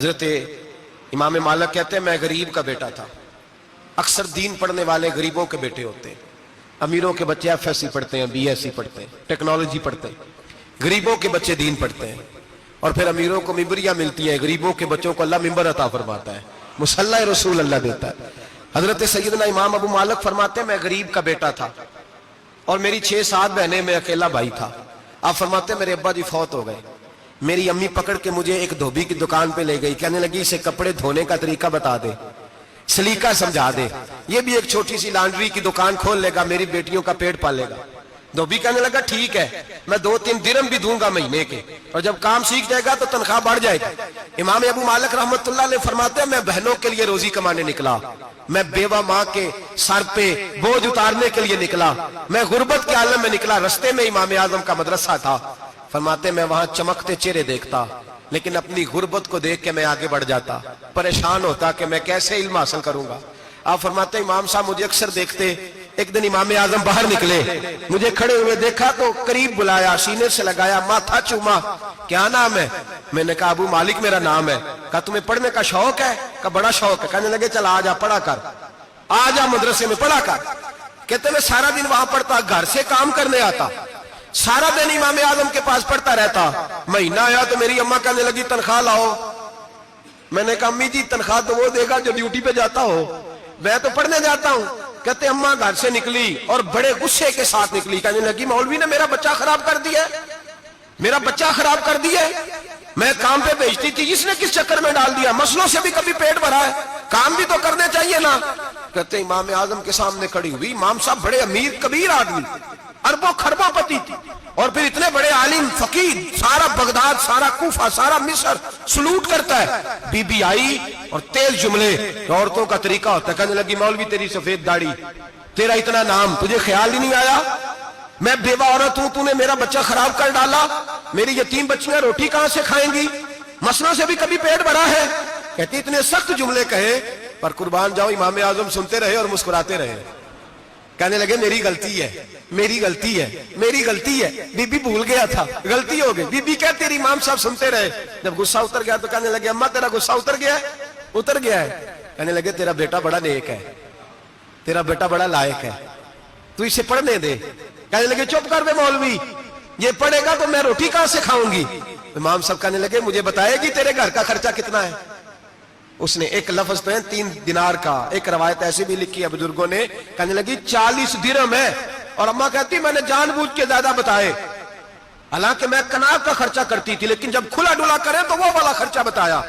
حضرت امام مالک کہتے ہیں میں غریب کا بیٹا تھا. اکثر دین پڑھنے والے غریبوں کے بیٹے ہوتے ہیں. امیروں کے بچے ایف ایس سی پڑھتے ہیں, بی ایس سی پڑھتے ہیں, ٹیکنالوجی پڑھتے ہیں. غریبوں کے بچے دین پڑھتے ہیں اور پھر امیروں کو ممبریاں ملتی ہیں. غریبوں کے بچوں کو اللہ ممبر عطا فرماتا ہے, مصلی رسول اللہ دیتا ہے. حضرت سیدنا امام ابو مالک فرماتے ہیں میں غریب کا بیٹا تھا اور میری 6-7 بہنیں, میں اکیلا بھائی تھا. آپ فرماتے ہیں میرے ابا جی فوت ہو گئے. میری امی پکڑ کے مجھے ایک دھوبی کی دکان پہ لے گئی, کہنے لگی اسے کپڑے دھونے کا طریقہ بتا دے, سلیقہ سمجھا دے, یہ بھی ایک چھوٹی سی لانڈری کی دکان کھول لے گا, میری بیٹیوں کا پیٹ پالے گا. دھوبی کہنے لگا ٹھیک ہے, میں 2-3 درہم بھی دوں گا مہینے کے, اور جب کام سیکھ جائے گا تو تنخواہ بڑھ جائے گی. امام ابو مالک رحمت اللہ علیہ فرماتے ہیں میں بہنوں کے لیے روزی کمانے نکلا, میں بیوہ ماں کے سر پہ بوجھ اتارنے کے لیے نکلا, میں غربت کے عالم میں نکلا. رستے میں امام اعظم کا مدرسہ تھا. فرماتے میں وہاں چمکتے چہرے دیکھتا, لیکن اپنی غربت کو دیکھ کے میں آگے بڑھ جاتا, پریشان ہوتا کہ میں کیسے علم حاصل کروں گا. آپ فرماتے امام صاحب مجھے اکثر دیکھتے. ایک دن امام اعظم باہر نکلے, مجھے کھڑے ہوئے دیکھا تو قریب بلایا, سینے سے لگایا, ماتھا چوما. کیا نام ہے؟ میں نے کہا ابو مالک میرا نام ہے. کہا تمہیں پڑھنے کا شوق ہے؟ کہا بڑا شوق ہے. کہنے لگے چل آ جا پڑھا کر, آ جا مدرسے میں پڑھا کر. کہتے میں سارا دن وہاں پڑھتا, گھر سے کام کرنے آتا, سارا دن امام اعظم کے پاس پڑھتا رہتا. مہینہ آیا تو میری اماں کہنے لگی تنخواہ لاؤ. میں نے کہا امی جی تنخواہ تو وہ دے گا جو ڈیوٹی پہ جاتا ہو, میں تو پڑھنے جاتا ہوں. کہتے اماں گھر سے نکلی اور بڑے غصے کے ساتھ نکلی, کہنے لگی مولوی نے میرا بچہ خراب کر دیا, میرا بچہ خراب کر دیا. میں کام پہ بھیجتی تھی, اس نے کس چکر میں ڈال دیا, مسلوں سے بھی کبھی پیٹ بھرا ہے, کام بھی تو کرنے چاہیے نا. کہتے امام اعظم کے سامنے کھڑی ہوئی. امام صاحب بڑے امیر کبیر آدمی, اربوں خربوں پتی تھی, اور پھر اتنے بڑے عالم فقیر, سارا بغداد, سارا کوفہ, سارا مصر سلوٹ کرتا ہے. بی بی آئی اور تیز جملے, عورتوں کا طریقہ ہوتا ہے. کہنے لگی مولوی تیری سفید داڑھی, تیرا اتنا نام, تجھے خیال ہی نہیں آیا میں بیوہ عورت ہوں, تو نے میرا بچہ خراب کر ڈالا, میری یتیم بچیاں روٹی کہاں سے کھائیں گی, مسلوں سے بھی کبھی پیٹ بھرا ہے. کہتی اتنے سخت جملے کہے, پر قربان جاؤ امام اعظم سنتے رہے اور مسکراتے رہے. کہنے لگے میری غلطی ہے, میری غلطی ہے, میری غلطی ہے, بی بی بھول گیا تھا, غلطی ہو گئی. بی بی کہتے تیری امام صاحب سنتے رہے. جب غصہ اتر گیا تو کہنے لگے اماں تیرا غصہ اتر گیا ہے؟ اتر گیا ہے. کہنے لگے تیرا بیٹا بڑا نیک ہے, تیرا بیٹا بڑا لائق ہے, تو اسے پڑھنے دے. کہنے لگے چپ کر دے مولوی, یہ پڑھے گا تو میں روٹی کہاں سے کھاؤں گی. امام صاحب کہنے لگے مجھے بتائے گی تیرے گھر کا خرچہ کتنا ہے. اس نے ایک لفظ تو ہے 3 دینار کا, ایک روایت ایسی بھی لکھی ہے بزرگوں نے, کہنے لگی 40 درہم ہے. اور اماں کہتی میں نے جان بوجھ کے زیادہ بتائے, حالانکہ میں کناز کا خرچہ کرتی تھی, لیکن جب کھلا ڈولا کرے تو وہ والا خرچہ بتایا.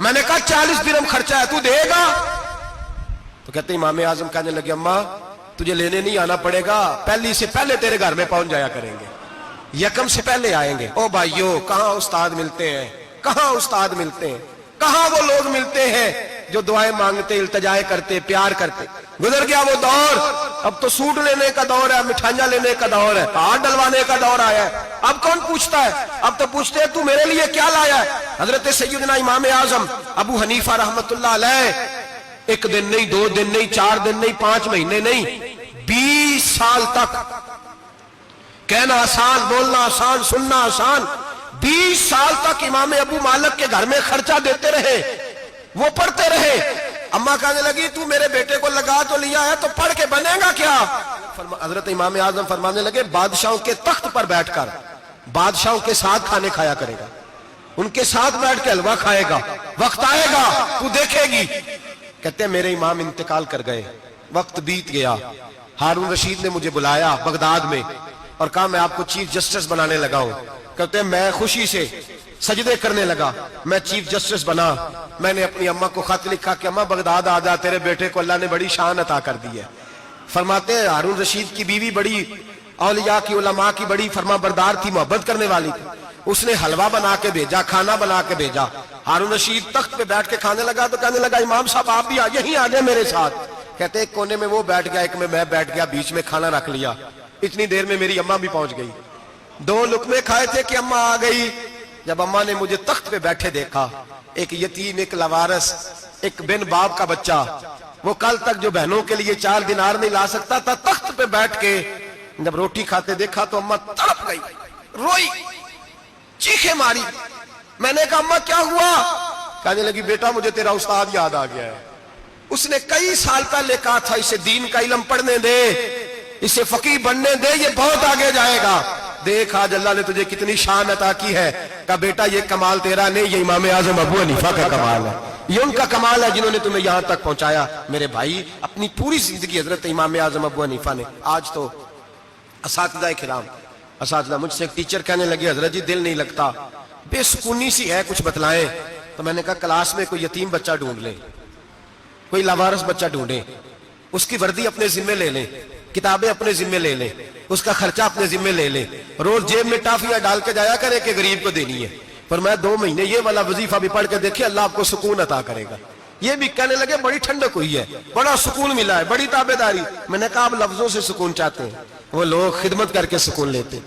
میں نے کہا 40 درہم خرچہ ہے, تو دے گا؟ تو کہتے امام اعظم کہنے لگے اماں تجھے لینے نہیں آنا پڑے گا, پہلی سے پہلے تیرے گھر میں پہنچ جایا کریں گے, یکم سے پہلے آئیں گے. او بھائیو کہاں استاد ملتے ہیں, کہاں استاد ملتے ہیں, کہاں وہ لوگ ملتے ہیں جو دعائیں مانگتے, التجائے کرتے, پیار کرتے. گزر گیا وہ دور, اب تو سوٹ لینے کا دور ہے, مٹھائیاں لینے کا دور ہے, ہاتھ ڈلوانے کا دور آیا ہے. اب کون پوچھتا ہے, اب تو پوچھتے ہیں تو میرے لیے کیا لایا ہے. حضرت سیدنا امام اعظم ابو حنیفہ رحمت اللہ علیہ 1 دن نہیں, 2 دن نہیں, 4 دن نہیں, 5 مہینے نہیں, 20 سال تک, کہنا آسان, بولنا آسان, سننا آسان, 20 سال تک امام ابو مالک کے گھر میں خرچہ دیتے رہے, وہ پڑھتے رہے. اماں کہنے لگی تو میرے بیٹے کو لگا تو لیا ہے, تو پڑھ کے بنے گا کیا. حضرت امام اعظم فرمانے لگے بادشاہوں کے تخت پر بیٹھ کر بادشاہوں کے ساتھ کھانے کھایا کرے گا, ان کے ساتھ بیٹھ کے حلوہ کھائے گا, وقت آئے گا تو دیکھے گی. کہتے ہیں میرے امام انتقال کر گئے, وقت بیت گیا. ہارون رشید نے مجھے بلایا بغداد میں اور کہا میں آپ کو چیف جسٹس بنانے لگا ہوں. کہتے ہیں میں خوشی سے سجدے کرنے لگا, میں چیف جسٹس بنا. میں نے اپنی اماں کو خط لکھا کہ اماں بغداد آ جا, تیرے بیٹے کو اللہ نے بڑی شان عطا کر دی ہے. فرماتے ہیں ہارون رشید کی بیوی بڑی اولیاء کی, علماء کی بڑی فرما بردار تھی, محبت کرنے والی تھی. اس نے حلوہ بنا کے بھیجا, کھانا بنا کے بھیجا. ہارون رشید تخت پہ بیٹھ کے کھانے لگا تو کہنے لگا امام صاحب آپ بھی یہیں آ جائیں میرے ساتھ. کہتے ایک کونے میں وہ بیٹھ گیا, ایک میں بیٹھ گیا, بیچ میں کھانا رکھ لیا. اتنی دیر میں میری اماں بھی پہنچ گئی. 2 لقمے کھائے تھے کہ اماں آ گئی. جب اماں نے مجھے تخت پہ بیٹھے دیکھا, ایک یتیم, ایک لاوارث, ایک بن باپ کا بچہ, وہ کل تک جو بہنوں کے لیے 4 دینار نہیں لا سکتا تھا, تخت پہ بیٹھ کے جب روٹی کھاتے دیکھا تو اماں تڑپ گئی, روئی, چیخیں ماری. میں نے کہا اماں کیا ہوا؟ کہنے لگی بیٹا مجھے تیرا استاد یاد آ گیا ہے، اس نے کئی سال پہلے کہا تھا اسے دین کا علم پڑھنے دے، اسے فقیہ بننے دے، یہ بہت آگے جائے گا۔ دیکھ آج اللہ نے تجھے کتنی شان عطا کی ہے۔ کہا بیٹا یہ کمال تیرا نہیں، یہ امام اعظم ابو حنیفہ کا کمال ہے، یہ ان کا کمال ہے جنہوں نے تمہیں یہاں تک پہنچایا۔ میرے بھائی اپنی پوری زندگی حضرت امام اعظم ابو حنیفہ نے۔ آج تو اساتذہ کرام، اساتذہ مجھ سے ایک ٹیچر کہنے لگے حضرت جی دل نہیں لگتا، بے سکونی سی ہے، کچھ بتلائیں۔ تو میں نے کہا کلاس میں کوئی یتیم بچہ ڈھونڈ لیں، کوئی لاوارث بچہ ڈھونڈیں، اس کی وردی اپنے ذمہ لے لیں، کتابیں اپنے ذمہ لے لیں، اس کا خرچہ اپنے ذمہ لے لیں، روز جیب میں ٹافیاں ڈال کے جایا کرے کہ غریب کو دینی ہے۔ پر میں 2 مہینے یہ والا وظیفہ بھی پڑھ کے دیکھے، اللہ آپ کو سکون عطا کرے گا۔ یہ بھی کہنے لگے بڑی ٹھنڈک ہوئی ہے، بڑا سکون ملا ہے، بڑی تابعداری۔ میں نے کہا آپ لفظوں سے سکون چاہتے ہیں، وہ لوگ خدمت کر کے سکون لیتے۔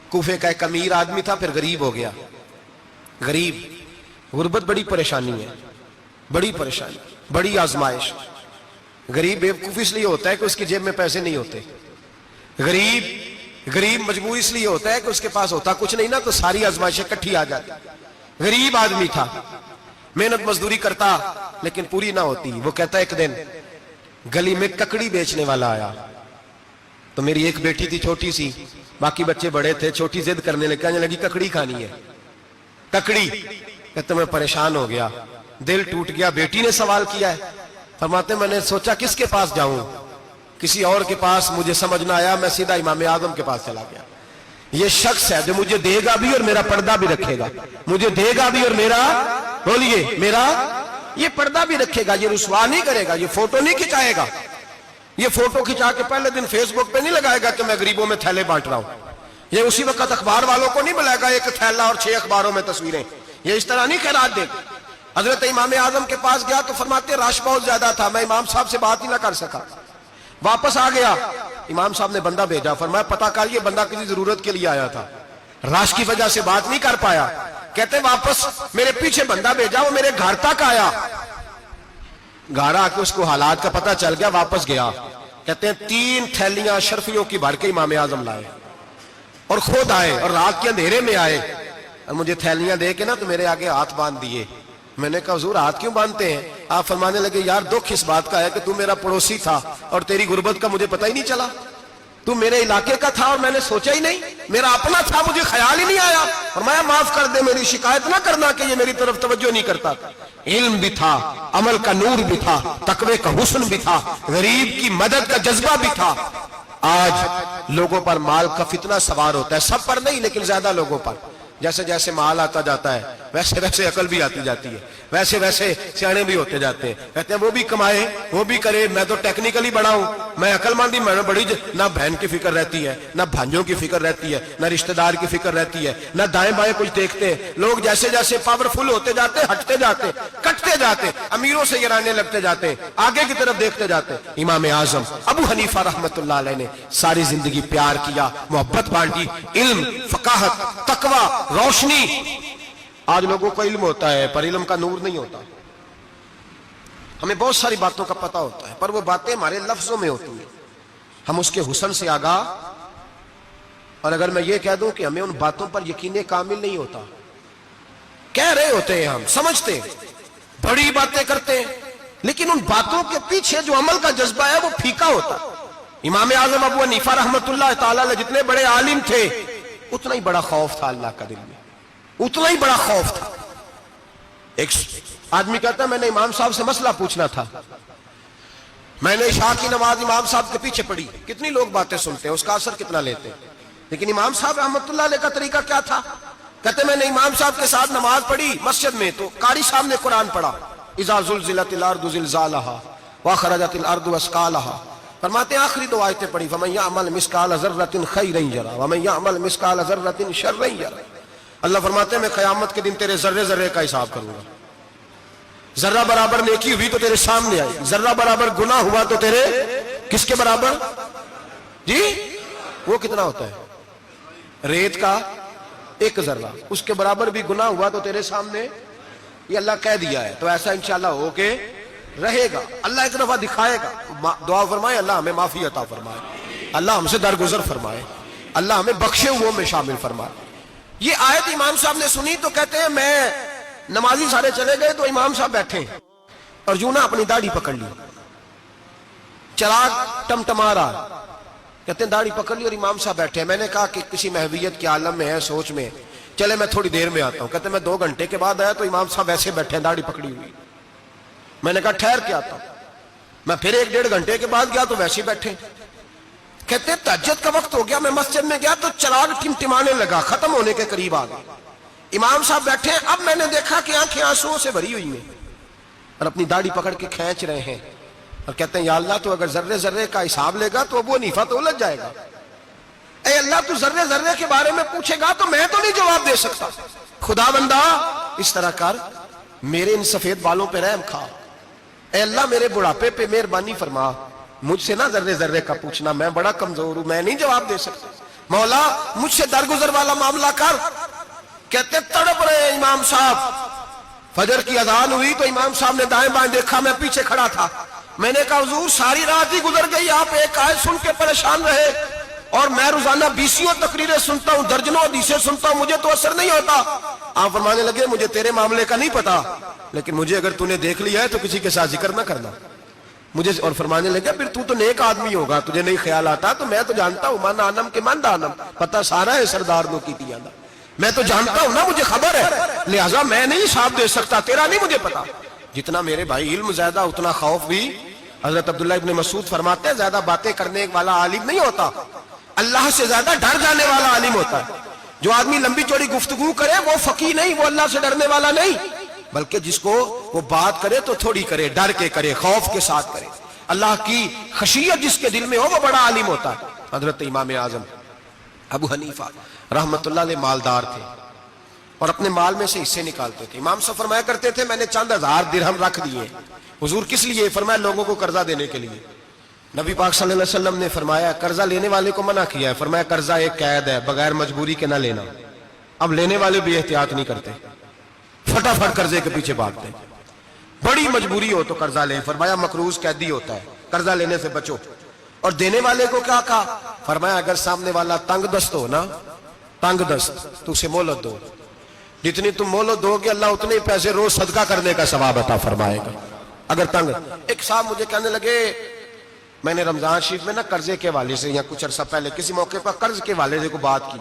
کوفے کا ایک امیر آدمی تھا، پھر غریب ہو گیا۔ غریب، غربت بڑی پریشانی ہے، بڑی پریشانی، بڑی آزمائش۔ غریب بیوقوف اس لیے ہوتا ہے کہ اس کی جیب میں پیسے نہیں ہوتے، غریب مجبور اس لیے ہوتا ہے کہ اس کے پاس ہوتا کچھ نہیں نا، تو ساری آزمائشیں کٹھی آ جاتی۔ غریب آدمی تھا، محنت مزدوری کرتا لیکن پوری نہ ہوتی۔ وہ کہتا ایک دن گلی میں ککڑی بیچنے والا آیا، تو میری ایک بیٹی تھی چھوٹی سی، باقی بچے بڑے تھے، چھوٹی ضد کرنے لگی، کہنے لگی ککڑی کھانی ہے، ککڑی۔ کہتے میں پریشان ہو گیا، دل ٹوٹ گیا، بیٹی نے سوال کیا ہے۔ فرماتے میں نے سوچا کس کے پاس جاؤں، کسی اور کے پاس مجھے سمجھ نہ آیا، میں سیدھا امام اعظم کے پاس چلا گیا۔ یہ شخص ہے جو مجھے دے گا بھی اور میرا پردہ بھی رکھے گا، مجھے دے گا بھی اور میرا، بولیے، میرا یہ پردہ بھی رکھے گا، یہ رسوا نہیں کرے گا، یہ فوٹو نہیں کھچائے گا، یہ فوٹو کھچا کے پہلے دن فیس بک پہ نہیں لگائے گا کہ میں غریبوں میں تھیلے بانٹ رہا ہوں، یہ اسی وقت اخبار والوں کو نہیں بلائے گا ایک تھیلا اور 6 اخباروں میں تصویریں، یہ اس طرح نہیں خیرات دے۔ حضرت امام اعظم کے پاس گیا تو فرماتے رش بہت زیادہ تھا، میں امام صاحب سے بات ہی نہ کر سکا، واپس آ گیا۔ امام صاحب نے بندہ بھیجا، فرمایا پتہ کر یہ بندہ کسی ضرورت کے لیے آیا تھا، رش کی وجہ سے بات نہیں کر پایا۔ کہتے واپس میرے پیچھے بندہ بھیجا، وہ میرے گھر تک آیا، گھر آ کے اس کو حالات کا پتہ چل گیا، واپس گیا۔ کہتے ہیں 3 تھیلیاں اشرفیوں کی بھر کے امام اعظم لائے اور خود آئے اور رات کے اندھیرے میں آئے اور مجھے تھیلیاں دے کے نا تو میرے آگے ہاتھ باندھ دیے۔ میں نے کہا حضور ہاتھ کیوں باندھتے ہیں؟ آپ فرمانے لگے یار دکھ اس بات کا ہے کہ تو میرا پڑوسی تھا اور تیری غربت کا مجھے پتہ ہی نہیں چلا، تو میرے علاقے کا تھا اور میں نے سوچا ہی نہیں، میرا اپنا تھا مجھے خیال ہی نہیں آیا۔ فرمایا معاف کر دے، میری شکایت نہ کرنا کہ یہ میری طرف توجہ نہیں کرتا۔ علم بھی تھا، عمل کا نور بھی تھا، تقوی کا حسن بھی تھا، غریب کی مدد کا جذبہ بھی تھا۔ آج لوگوں پر مال کا فتنہ سوار ہوتا ہے، سب پر نہیں لیکن زیادہ لوگوں پر۔ جیسے جیسے مال آتا جاتا ہے ویسے ویسے عقل بھی آتی جاتی ہے، ویسے ویسے سیانے بھی ہوتے جاتے ہیں۔ کہتے ہیں وہ بھی کمائے وہ بھی کرے، میں تو ٹیکنیکلی بڑا ہوں، میں عقل مند ہی، میں بڑی نہ بہن کی فکر رہتی ہے، نہ بھانجوں کی فکر رہتی ہے، نہ رشتہ دار کی فکر رہتی ہے، نہ دائیں بائیں کچھ دیکھتے ہیں۔ لوگ جیسے جیسے پاورفل ہوتے جاتے ہٹتے جاتے، کٹتے جاتے، امیروں سے گرانے لگتے جاتے، آگے کی طرف دیکھتے جاتے۔ امام اعظم ابو حنیفہ رحمۃ اللہ علیہ نے ساری زندگی پیار کیا، محبت بانٹی، علم، فقاہت، تقوی، روشنی۔ آج لوگوں کو علم ہوتا ہے پر علم کا نور نہیں ہوتا، ہمیں بہت ساری باتوں کا پتہ ہوتا ہے پر وہ باتیں ہمارے لفظوں میں ہوتی ہیں، ہم اس کے حسن سے آگاہ۔ اور اگر میں یہ کہہ دوں کہ ہمیں ان باتوں پر یقین کامل نہیں ہوتا، کہہ رہے ہوتے ہیں، ہم سمجھتے ہیں، بڑی باتیں کرتے ہیں، لیکن ان باتوں کے پیچھے جو عمل کا جذبہ ہے وہ پھیکا ہوتا۔ امام اعظم ابو حنیفہ رحمۃ اللہ تعالی علیہ جتنے بڑے عالم تھے اتنا ہی بڑا خوف تھا اللہ کا دل میں، اتنا ہی بڑا خوف تھا۔ ایک آدمی کہتا ہے میں نے امام صاحب سے مسئلہ پوچھنا تھا، میں نے عشاء کی نماز امام صاحب کے پیچھے پڑھی، کتنی لوگ باتیں سنتے ہیں، اس کا اثر کتنا لیتے ہیں، لیکن امام صاحب رحمۃ اللہ علیہ کا طریقہ کیا تھا؟ کہتے میں نے امام صاحب کے ساتھ نماز پڑھی مسجد میں، تو قاری صاحب نے قرآن پڑھا، اذا زلزلت الارض زلزالہا واخرجت الارض اثقالہا، فرماتے ہیں آخری 2 آیتیں پڑھی، فمن یعمل مثقال ذرۃ خیرا یرہ ومن یعمل مثقال ذرۃ شرا یرہ۔ اللہ فرماتے ہیں میں قیامت کے دن تیرے ذرے ذرے کا حساب کروں گا، ذرہ برابر نیکی ہوئی تو تیرے سامنے آئی، ذرہ برابر گناہ ہوا تو تیرے کس کے برابر؟ جی وہ کتنا ہوتا ہے؟ ریت کا 1 ذرہ، اس کے برابر بھی گناہ ہوا تو تیرے سامنے، یہ اللہ کہہ دیا ہے، تو ایسا انشاءاللہ ہو کے رہے گا۔ اللہ ایک دفعہ دکھائے گا، دعا فرمائے اللہ ہمیں معافی عطا فرمائے، اللہ ہم سے درگزر فرمائے، اللہ ہمیں بخشے ہوئوں میں شامل فرمائے۔ یہ آیت امام صاحب نے سنی تو کہتے ہیں میں نمازی سارے چلے گئے تو امام صاحب بیٹھے اور یوں نہ اپنی داڑھی پکڑ لی, چراغ ٹمٹما رہا, کہتے ہیں داڑھی پکڑ لی اور امام صاحب بیٹھے. میں نے کہا کہ کسی محویت کے عالم میں ہے, سوچ میں, چلے میں تھوڑی دیر میں آتا ہوں. کہتے ہیں میں 2 گھنٹے کے بعد آیا تو امام صاحب ایسے بیٹھے ہیں داڑھی پکڑی ہوئی. میں نے کہا ٹھہر کے آتا ہوں. میں پھر 1-1.5 گھنٹے کے بعد گیا تو ویسے ہی بیٹھے. کہتے ہیں تہجد کا وقت ہو گیا, میں مسجد میں گیا تو چراغ ٹمٹمانے لگا, ختم ہونے کے قریب آ گیا. امام صاحب بیٹھے, اب میں نے دیکھا کہ آنکھیں آنسوؤں سے بھری ہوئی ہیں اور اپنی داڑھی پکڑ کے کھینچ رہے ہیں اور کہتے ہیں یا اللہ تو اگر ذرے ذرے کا حساب لے گا تو ابو حنیفہ تو الجھ جائے گا. اے اللہ تو ذرے ذرے کے بارے میں پوچھے گا تو میں تو نہیں جواب دے سکتا. خدا بندہ اس طرح کر, میرے ان سفید بالوں پہ رحم کھا. اے اللہ میرے بڑھاپے پہ مہربانی فرما, مجھ سے نہ ذرے ذرے کا پوچھنا, میں بڑا کمزور ہوں, میں نہیں جواب دے سکتا. مولا مجھ سے درگزر والا معاملہ کر. کہتے تڑپ رہے امام صاحب. فجر کی اذان ہوئی تو امام صاحب نے دائیں بائیں دیکھا, میں پیچھے کھڑا تھا. میں نے کہا حضور ساری رات ہی گزر گئی, آپ ایک آیت سن کے پریشان رہے اور میں روزانہ 20 تقریریں سنتا ہوں, درجنوں حدیثیں سنتا ہوں, مجھے تو اثر نہیں ہوتا. آپ فرمانے لگے مجھے تیرے معاملے کا نہیں پتا, لیکن مجھے اگر تو نے دیکھ لیا ہے تو کسی کے ساتھ ذکر نہ کرنا مجھے. اور فرمانے لگے پھر تو نیک آدمی ہوگا, تجھے نہیں خیال آتا, تو میں تو جانتا ہوں من آنم کے من دانم, پتہ سارا ہے سردار نو کی تیانا, میں تو جانتا ہوں نا, مجھے خبر ہے, لہٰذا میں نہیں حساب دے سکتا, تیرا نہیں مجھے پتا. جتنا میرے بھائی علم زیادہ اتنا خوف بھی. حضرت عبداللہ ابن مسعود فرماتے ہیں زیادہ باتیں کرنے والا عالم نہیں ہوتا, اللہ سے زیادہ ڈر جانے والا عالم ہوتا ہے. جو آدمی لمبی چوڑی گفتگو کرے وہ فقیہ نہیں, وہ اللہ سے ڈرنے والا نہیں, بلکہ جس کو وہ بات کرے تو تھوڑی کرے, ڈر کے کرے, خوف کے ساتھ کرے. اللہ کی خشیت جس کے دل میں ہو وہ بڑا عالم ہوتا ہے. حضرت امام اعظم ابو حنیفہ رحمت اللہ علیہ مالدار تھے اور اپنے مال میں سے حصے نکالتے تھے. امام صاحب فرمایا کرتے تھے میں نے چند 1000 درہم رکھ دیے. حضور کس لیے؟ فرمایا لوگوں کو قرضہ دینے کے لیے. نبی پاک صلی اللہ علیہ وسلم نے فرمایا قرضہ لینے والے کو منع کیا ہے, فرمایا قرضہ ایک قید ہے, بغیر مجبوری کے نہ لینا. اب لینے والے بھی احتیاط نہیں کرتے, فٹافٹ قرضے کے پیچھے بھاگتے. بڑی مجبوری ہو تو قرضہ لیں, فرمایا مقروض قیدی ہوتا ہے, قرضہ لینے سے بچو. اور دینے والے کو کیا کہا؟ فرمایا اگر سامنے والا تنگ دست ہو نا, تنگ دست, تو اسے مہلت دو. جتنی تم مہلت دو گے اللہ اتنے پیسے روز صدقہ کرنے کا ثواب عطا فرمائے گا. اگر تنگ. ایک صاحب مجھے کہنے لگے, میں نے رمضان شریف میں نا قرضے کے والے سے یا کچھ عرصہ پہلے کسی موقع پر قرض کے والے سے کو بات کی.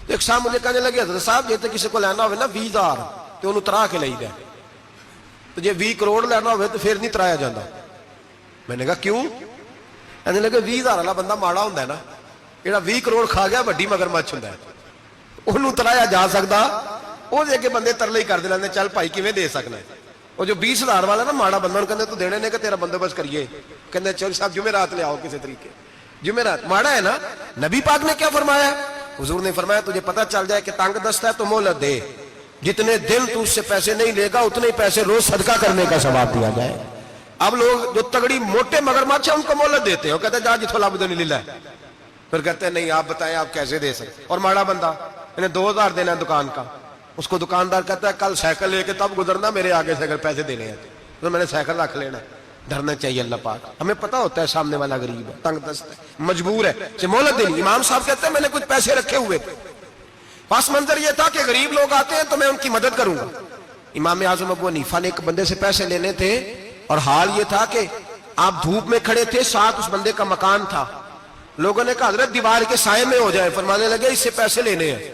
ایک صاحب مجھے کہنے لگے حضرت صاحب جیتے کسی کو لینا ہوئے نا 20,000 تو انہوں ترا کے لئی دے, تو جے 20 کروڑ لینا ہوئے تو پھر نہیں ترایا جاتا. میں نے کہا کیوں؟ کہنے لگے 20,000 والا بندہ ماڑا ہوتا ہے نا, جہاں 20 کروڑ کھا گیا وڈی مگرمچھ ہوتا ہے, انہوں ترایا جا سکتا, وہ دے کے بندے ترلے ہی کر دے لیندے چل بھائی کیویں دے سکنا ہے. وہ جو 20,000 والا نا ماڑا بندہ انہوں کہندے تو دینے نے کہ تیرا بندوبست کریے, کہندے چل صاحب جمعرات لے آؤ کسی طریقے. جمعرات ماڑا ہے نا. نبی پاک نے کیا فرمایا؟ حضور نے فرمایا تجھے پتہ چل جائے کہ تنگ دست ہے تو مہلت دے, جتنے دن تو اس سے پیسے نہیں لے گا اتنے پیسے روز صدقہ کرنے کا ثواب دیا جائے. اب لوگ جو تگڑی موٹے مگرمچھ ہیں ان کو مہلت دیتے ہیں, وہ کہتے ہیں جا جتھوں لب دے لے, پھر کہتے ہیں نہیں آپ بتائیں آپ کیسے دے سکتے. اور ماڑا بندہ انہیں 2,000 دینا ہے دکان کا, اس کو دکاندار کہتا ہے کل سائیکل لے کے تب گزرنا میرے آگے سے اگر پیسے دینے ہیں تو میں نے سائیکل رکھ لینا. ڈرنا چاہیے اللہ پاک, ہمیں پتا ہوتا ہے سامنے والا غریب ہے, تنگ دست ہے, مجبور ہے, اسے مہلت دینی. امام صاحب کہتے ہیں میں نے کچھ پیسے رکھے ہوئے تھے, پس منظر یہ تھا کہ غریب لوگ آتے ہیں تو میں ان کی مدد کروں گا. امام اعظم ابو حنیفہ نے ایک بندے سے پیسے لینے تھے اور حال یہ تھا کہ آپ دھوپ میں کھڑے تھے, ساتھ اس بندے کا مکان تھا. لوگوں نے کہا حضرت دیوار کے سائے میں ہو جائے. فرمانے لگے اس سے پیسے لینے ہیں,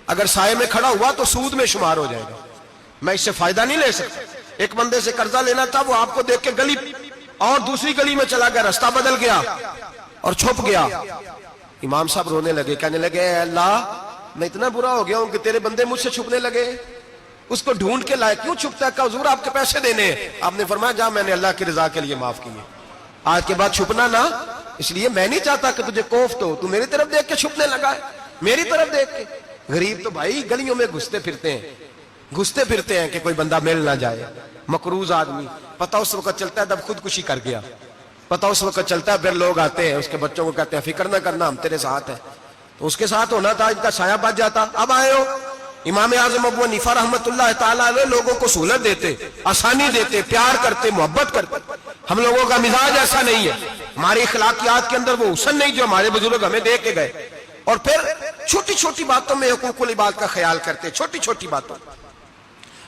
اگر سائے میں کھڑا ہوا تو سود میں شمار ہو جائے گا, میں اس سے فائدہ نہیں لے سکتا. ایک بندے سے قرضہ لینا تھا, وہ آپ کو دیکھ کے گلی اور دوسری گلی میں چلا گیا, رستہ بدل گیا اور چھپ گیا. امام صاحب رونے لگے, کہنے لگے اے اللہ میں اتنا برا ہو گیا ہوں کہ تیرے بندے مجھ سے چھپنے لگے, اس کو ڈھونڈ کے لائے, کیوں چھپتا ہے؟ کہ حضور آپ کے پیسے دینے ہیں. آپ نے فرمایا جا میں نے اللہ کی رضا کے لیے معاف کیے, آج کے بعد چھپنا نہ, اس لیے میں نہیں چاہتا کہ تجھے کوفت ہو, تو میری طرف دیکھ کے چھپنے لگا ہے, میری طرف دیکھ کے. غریب تو بھائی گلیوں میں گھستے پھرتے ہیں کہ کوئی بندہ مل نہ جائے. مقروض آدمی پتہ اس وقت چلتا ہے جب خودکشی کر گیا, پتہ اس وقت چلتا ہے پھر لوگ آتے ہیں اس کے بچوں کو کہتے ہیں فکر نہ کرنا ہم تیرے ساتھ ہیں, تو اس کے ساتھ ہونا تھا, ان کا سایہ بچ جاتا. اب آئے ہو امام اعظم ابو حنیفہ رحمت اللہ تعالیٰ علیہ لوگوں کو سہولت دیتے, آسانی دیتے, پیار کرتے, محبت کرتے. ہم لوگوں کا مزاج ایسا نہیں ہے, ہماری اخلاقیات کے اندر وہ حسن نہیں جو ہمارے بزرگ ہمیں دے کے گئے. اور پھر چھوٹی چھوٹی باتوں میں حقوق العباد کا خیال کرتے, چھوٹی چھوٹی باتوں.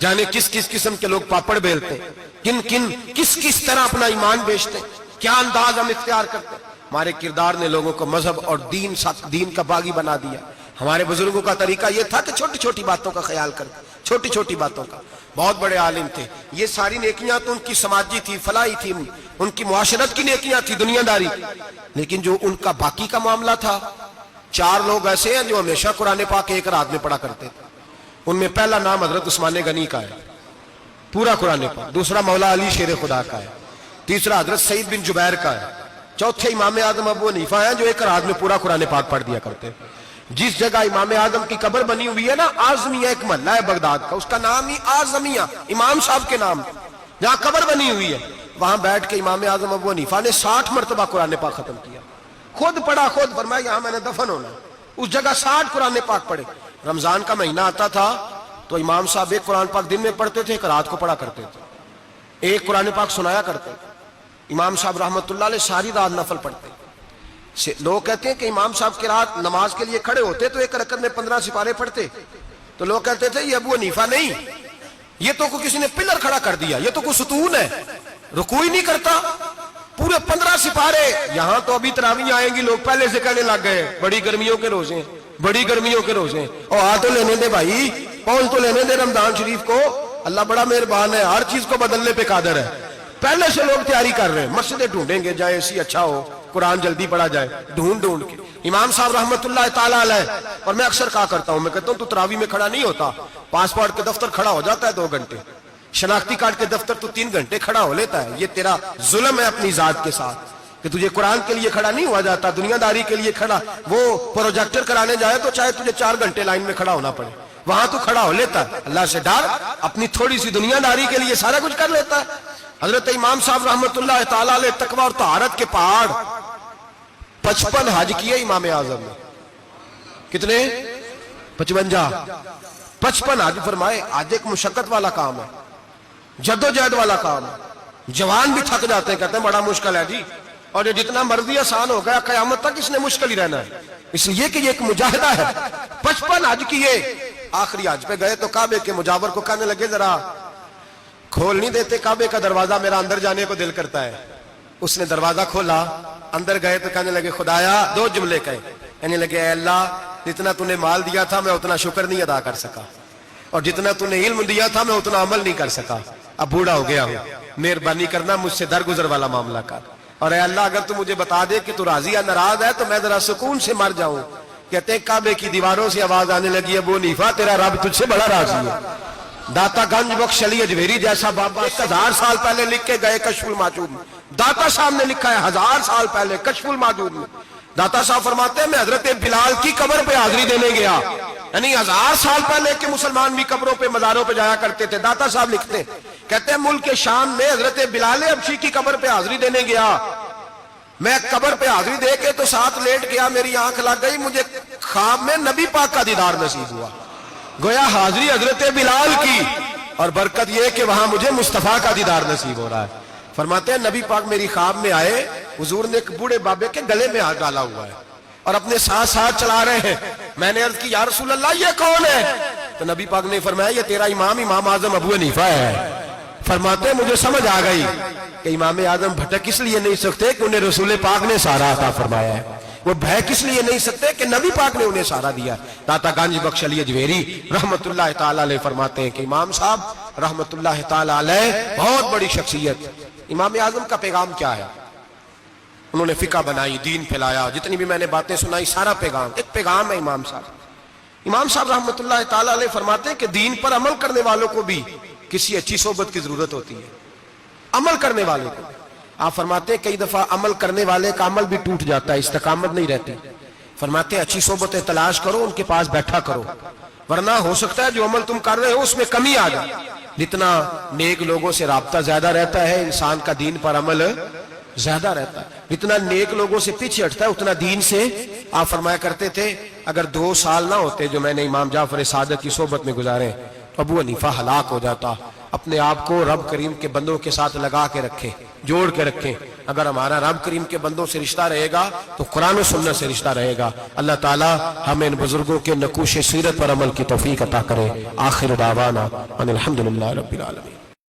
جانے کس کس قسم کے لوگ پاپڑ بیلتے ہیں، کس کس طرح اپنا ایمان بیچتے ہیں، کیا انداز ہم اختیار کرتے ہیں۔ ہمارے کردار نے لوگوں کو مذہب اور دین کا باغی بنا دیا۔ ہمارے بزرگوں کا طریقہ یہ تھا کہ چھوٹی چھوٹی باتوں کا خیال کرتے، چھوٹی چھوٹی باتوں کا۔ بہت بڑے عالم تھے، یہ ساری نیکیاں تو ان کی سماجی تھی، فلاحی تھی، ان کی معاشرت کی نیکیاں تھی، دنیا داری، لیکن جو ان کا باقی کا معاملہ تھا، 4 لوگ ایسے ہیں جو ہمیشہ قرآن پاک ایک رات میں پڑھا کرتے تھے۔ ان میں پہلا نام حضرت عثمان غنی کا ہے، پورا قرآن پاک۔ دوسرا مولا علی شیر خدا کا ہے۔ تیسرا حضرت سعید بن جبیر کا ہے۔ چوتھے امام اعظم ابو حنیفہ ہیں جو ایک رات میں پورا قرآن پاک پڑھ دیا کرتے ہیں۔ جس جگہ امام اعظم کی قبر بنی ہوئی ہے نا، اعظمیہ ایک محلہ ہے بغداد کا، اس کا نام ہی اعظمیہ، امام صاحب کے نام، جہاں قبر بنی ہوئی ہے، وہاں بیٹھ کے امام اعظم ابو حنیفہ نے 60 مرتبہ قرآن پاک ختم کیا، خود پڑھا، خود فرمایا یہاں میں نے دفن ہونا ہے۔ اس جگہ 60 قرآن پاک پڑھے۔ رمضان کا مہینہ آتا تھا تو امام صاحب ایک قرآن پاک دن میں پڑھتے تھے، ایک رات کو پڑھا کرتے تھے، ایک قرآن پاک سنایا کرتے تھے۔ امام صاحب رحمۃ اللہ علیہ ساری رات نفل پڑھتے۔ لوگ کہتے ہیں کہ امام صاحب کی رات نماز کے لیے کھڑے ہوتے تو ایک رکعت میں 15 سپارے پڑھتے، تو لوگ کہتے تھے یہ ابو حنیفہ نہیں، یہ تو کوئی کسی نے پلر کھڑا کر دیا، یہ تو کوئی ستون ہے، رکوع ہی نہیں کرتا، پورے 15 سپارے۔ یہاں تو ابھی تراویح آئیں گی، لوگ پہلے سے کہنے لگ گئے بڑی گرمیوں کے روزے، بڑی گرمیوں کے روزے، اور آ تو لینے دے بھائی، پہنچ تو لینے دے رمضان شریف کو، اللہ بڑا مہربان ہے، ہر چیز کو بدلنے پہ قادر ہے۔ پہلے سے لوگ تیاری کر رہے ہیں، مسجدیں ڈھونڈیں گے جائے اسی اچھا ہو، قرآن جلدی پڑھا جائے، ڈھونڈ کے۔ امام صاحب رحمت اللہ تعالیٰ علیہ، اور میں اکثر کہا کرتا ہوں، میں کہتا ہوں تو تراویح میں کھڑا نہیں ہوتا، پاسپورٹ کے دفتر کھڑا ہو جاتا ہے 2 گھنٹے، شناختی کارڈ کے دفتر تو 3 گھنٹے کھڑا ہو لیتا ہے۔ یہ تیرا ظلم ہے اپنی ذات کے ساتھ کہ تجھے قرآن کے لیے کھڑا نہیں ہوا جاتا، دنیا داری کے لیے کھڑا، وہ پروجیکٹر کرانے جائے تو چاہے تجھے 4 گھنٹے لائن میں کھڑا ہونا پڑے، وہاں تو کھڑا ہو لیتا ہے۔ اللہ سے ڈر، اپنی تھوڑی سی دنیا داری کے لیے سارا کچھ کر لیتا ہے۔ حضرت امام صاحب رحمت اللہ تعالیٰ علیہ تقویٰ اور طہارت کے پہاڑ 55 حج کیے امام اعظم نے۔ کتنے؟ 55 حج فرمائے۔ آج ایک مشقت والا کام ہے، جدوجہد والا کام ہے، جوان بھی تھک جاتے ہیں، کہتے ہیں بڑا مشکل ہے جی، اور یہ جتنا مرضی آسان ہو گیا قیامت تک اس نے مشکل ہی رہنا ہے، اس لیے کہ یہ ایک مجاہدہ ہے۔ 55 حج کیے۔ آخری حج پہ گئے تو کعبے کے مجاور کو کہنے لگے ذرا کھول نہیں دیتے کعبے کا دروازہ، میرا اندر جانے کو دل کرتا ہے۔ اس نے دروازہ کھولا، اندر گئے تو کہنے لگے خدایا، 2 جملے کہے، کہنے لگے اے اللہ، جتنا تو نے مال دیا تھا میں اتنا شکر نہیں ادا کر سکا، اور جتنا تو نے علم دیا تھا میں اتنا عمل نہیں کر سکا، اب بوڑھا ہو گیا ہوں، مہربانی کرنا مجھ سے درگزر والا معاملہ کر، اور اے اللہ اگر تو مجھے بتا دے کہ تو راضی یا ناراض ہے تو میں ذرا سکون سے مر جاؤں۔ کہتے ہیں کعبے کی دیواروں سے آواز آنے لگی، ابو حنیفہ تیرا رب تجھ سے بڑا راضی ہے۔ داتا گنج بخش علی اجویری جیسا بابا 1000 سال پہلے لکھ کے گئے کشف الماجود میں، داتا صاحب نے لکھا ہے 1000 سال پہلے کشف الماجود میں۔ داتا صاحب فرماتے ہیں میں حضرت بلال کی قبر پہ حاضری دینے گیا، یعنی 1000 سال پہلے کے مسلمان بھی قبروں پہ مزاروں پہ جایا کرتے تھے۔ داتا صاحب لکھتے کہتے ہیں ملک شام میں حضرت بلال حبشی کی قبر پہ حاضری دینے گیا، میں قبر پہ حاضری دے کے تو ساتھ لیٹ گیا، میری آنکھ لگ گئی، مجھے خواب میں نبی پاک کا دیدار نصیب ہوا، گویا حاضری حضرت بلال کی، اور برکت یہ کہ وہاں مجھے مصطفیٰ کا دیدار نصیب ہو رہا ہے۔ فرماتے ہیں نبی پاک میری خواب میں آئے، حضور نے ایک بوڑھے بابے کے گلے میں ہاتھ ڈالا ہوا ہے اور اپنے ساتھ چلا رہے ہیں۔ میں نے عرض کی یا رسول اللہ یہ کون ہے؟ تو نبی پاک نے فرمایا یہ تیرا امام اعظم ابو حنیفہ ہے۔ فرماتے ہیں مجھے سمجھ آ گئی کہ امام اعظم بھٹک اس لیے نہیں سکتے کہ انہیں رسول پاک نے سہارا عطا فرمایا ہے، وہ بہک اس لیے نہیں سکتے کہ نبی پاک نے انہیں سہارا دیا۔ داتا گنج بخش علی اجویری رحمت اللہ تعالی علیہ فرماتے ہیں کہ امام صاحب رحمت اللہ تعالی علیہ بہت بڑی شخصیت۔ امام اعظم کا پیغام کیا ہے؟ انہوں نے فقہ بنائی، دین پھیلایا، جتنی بھی میں نے باتیں سنائی سارا پیغام، ایک پیغام ہے امام صاحب۔ امام صاحب رحمت اللہ تعالی علیہ فرماتے ہیں کہ دین پر عمل کرنے والوں کو بھی کسی اچھی صحبت کی ضرورت ہوتی ہے، عمل کرنے والے کو۔ آپ فرماتے ہیں کئی دفعہ عمل کرنے والے کا عمل بھی ٹوٹ جاتا ہے، استقامت نہیں رہتی۔ فرماتے ہیں اچھی صحبتیں تلاش کرو، ان کے پاس بیٹھا کرو، ورنہ ہو سکتا ہے جو عمل تم کر رہے ہو اس میں کمی آ جائے۔ جتنا نیک لوگوں سے رابطہ زیادہ رہتا ہے انسان کا دین پر عمل زیادہ رہتا ہے، جتنا نیک لوگوں سے پیچھے ہٹتا ہے اتنا دین سے۔ آپ فرمایا کرتے تھے اگر 2 سال نہ ہوتے جو میں نے امام جعفر صادق کی صحبت میں گزارے، ابو حنیفہ ہلاک ہو جاتا۔ اپنے آپ کو رب کریم کے بندوں کے ساتھ لگا کے رکھے، جوڑ کے رکھیں، اگر ہمارا رب کریم کے بندوں سے رشتہ رہے گا تو قرآن و سنت سے رشتہ رہے گا. اللہ تعالی ہمیں ان بزرگوں کے نقوش سیرت پر عمل کی توفیق عطا کرے. آخر دعوانا ان الحمدللہ رب العالمین.